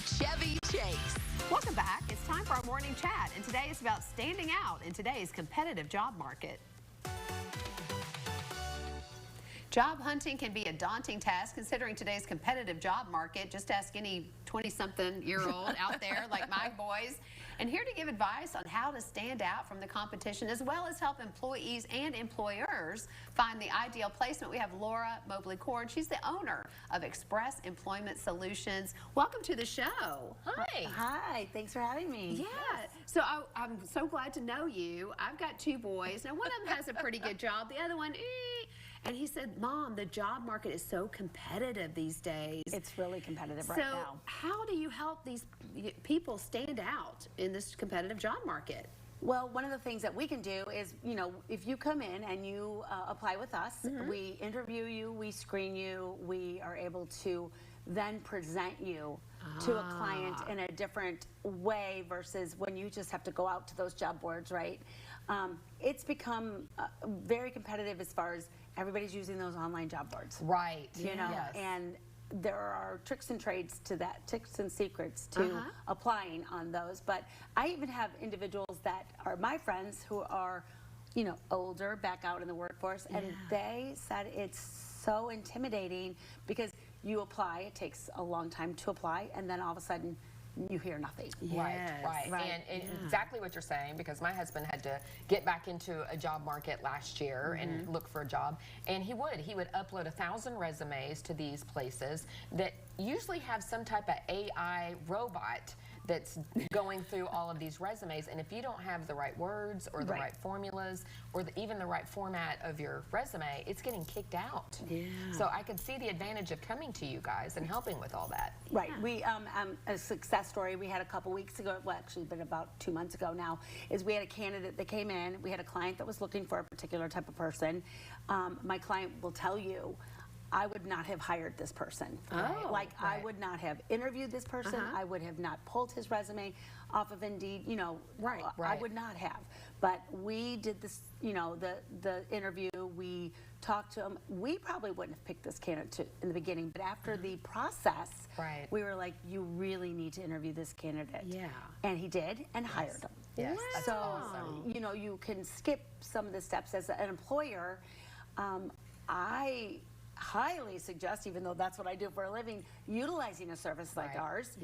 Chevy Chase. Welcome back. It's time for our morning chat, and today is about standing out in today's competitive job market. Job hunting can be a daunting task considering today's competitive job market. Just ask any 20-something-year-old out there like my boys. And here to give advice on how to stand out from the competition as well as help employees and employers find the ideal placement, we have Laura Mobley-Cord. She's the owner of Express Employment Solutions. Welcome to the show. Hi. Hi, thanks for having me. Yeah, so I'm so glad to know you. I've got two boys. Now, one of them has a pretty good job. The other one, And he said, Mom, the job market is so competitive these days. It's really competitive right now. So how do you help these people stand out in this competitive job market? Well, one of the things that we can do is, you know, if you come in and you apply with us, we interview you, we screen you, we are able to then present you to a client in a different way versus when you just have to go out to those job boards, right? It's become very competitive as far as everybody's using those online job boards. Right. You know, Yes. and there are tricks and trades to that, tricks and secrets to applying on those. But I even have individuals that are my friends who are, you know, older, back out in the workforce, and they said it's so intimidating because you apply, it takes a long time to apply, and then all of a sudden you hear nothing. Right. And exactly what you're saying, because my husband had to get back into a job market last year and look for a job, and he would upload 1,000 resumes to these places that usually have some type of AI robot that's going through all of these resumes, and if you don't have the right words or the right formulas or even the right format of your resume, it's getting kicked out. So I could see the advantage of coming to you guys and helping with all that. Right. We a success story we had a couple weeks ago, well, actually been about 2 months ago now, is we had a candidate that came in. We had a client that was looking for a particular type of person. My client will tell you, I would not have hired this person. I would not have interviewed this person. I would have not pulled his resume off of Indeed. You know, I would not have. But we did this, you know, the interview. We talked to him. We probably wouldn't have picked this candidate in the beginning, but after the process, we were like, you really need to interview this candidate. And he did, and hired him. That's So, awesome. you know, you can skip some of the steps as an employer. I highly suggest, even though that's what I do for a living, utilizing a service like ours,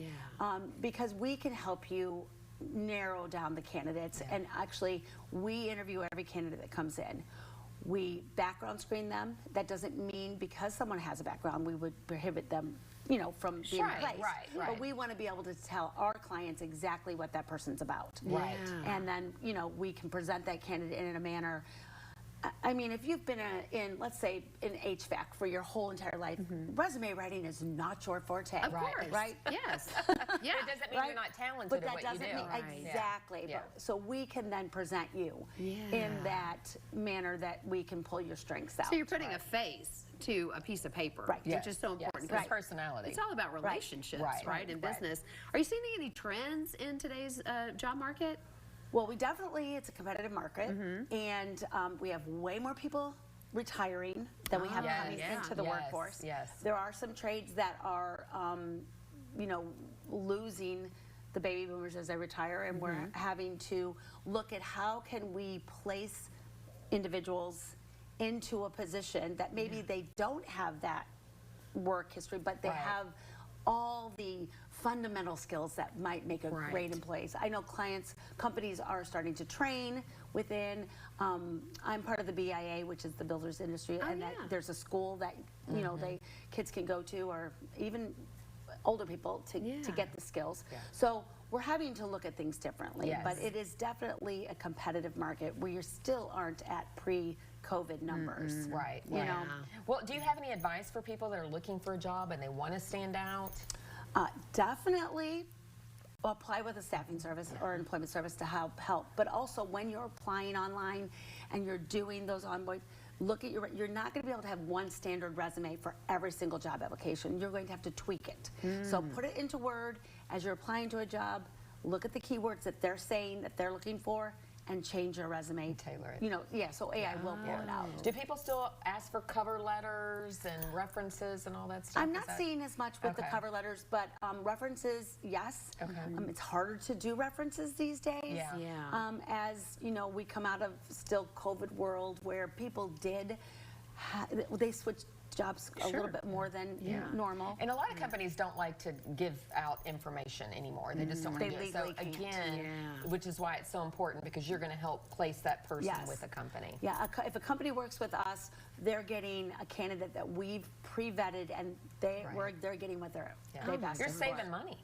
because we can help you narrow down the candidates. And actually, we interview every candidate that comes in. We background screen them. That doesn't mean because someone has a background, we would prohibit them, you know, from being replaced. But we want to be able to tell our clients exactly what that person's about. And then, you know, we can present that candidate in a manner. I mean, if you've been in, let's say, in HVAC for your whole entire life, resume writing is not your forte. Of course. Right? Yes. But it doesn't mean you're not talented But at that what doesn't you do. mean, exactly. But, so we can then present you in that manner that we can pull your strengths out. So you're putting a face to a piece of paper, which is so important. It's personality. It's all about relationships, in business. Are you seeing any trends in today's job market? Well, it's a competitive market, and we have way more people retiring than we have coming into the workforce. There are some trades that are, you know, losing the baby boomers as they retire, and we're having to look at how can we place individuals into a position that maybe they don't have that work history, but they have all the fundamental skills that might make a great employee. I know companies are starting to train within. I'm part of the BIA, which is the Builders Industry, and there's a school that you know kids can go to, or even older people to get the skills. So we're having to look at things differently, but it is definitely a competitive market where you still aren't at pre-COVID numbers. You know. Well, do you have any advice for people that are looking for a job and they want to stand out? Definitely apply with a staffing service or employment service to help. But also, when you're applying online and you're doing those onboard, look at you're not going to be able to have one standard resume for every single job application. You're going to have to tweak it. So put it into Word as you're applying to a job. Look at the keywords that they're saying that they're looking for, and change your resume. Tailor it. You know, yeah, so AI will pull it out. Do people still ask for cover letters and references and all that stuff? I'm not seeing as much with the cover letters, but references, yes. Okay. It's harder to do references these days. Yeah. As you know, we come out of still COVID world where people they switched jobs a little bit more than normal. And a lot of companies don't like to give out information anymore. They just don't want to do it. So again, which is why it's so important, because you're going to help place that person with a company. Yeah, if a company works with us, they're getting a candidate that we've pre-vetted, and they're getting what they've asked You're us saving for. money.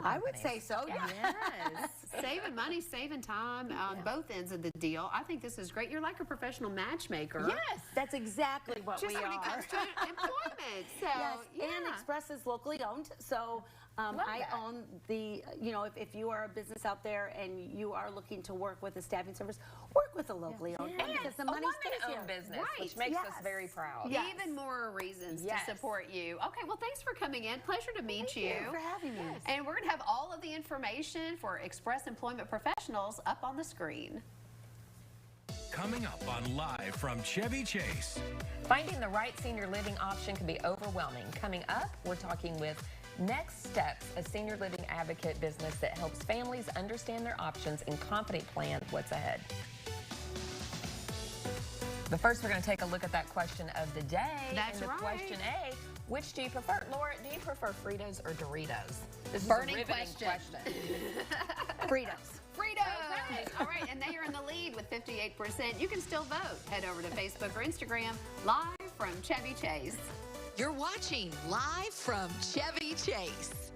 I would say so, Yes. Saving money, saving time on both ends of the deal. I think this is great. You're like a professional matchmaker. Yes, that's exactly what we are. Just when it comes to employment. So, and Express is locally owned, so I own the, you know, if you are a business out there and you are looking to work with a staffing service, work with a locally owned one, because the money stays here. Business, which makes us very proud. Even more reasons to support you. Okay, well, thanks for coming in. Pleasure to meet you. Thank you for having me. And we're going to have all of the information for Express Employment Professionals up on the screen. Coming up on Live from Chevy Chase. Finding the right senior living option can be overwhelming. Coming up, we're talking with Next Steps, a senior living advocate business that helps families understand their options and confidently plan what's ahead. But first, we're going to take a look at that question of the day. That's right. Question A, which do you prefer? Laura, do you prefer Fritos or Doritos? This is Burning a riveting question. Fritos. Fritos! Okay. All right, and they are in the lead with 58%. You can still vote. Head over to Facebook or Instagram, Live from Chevy Chase. You're watching Live from Chevy Chase.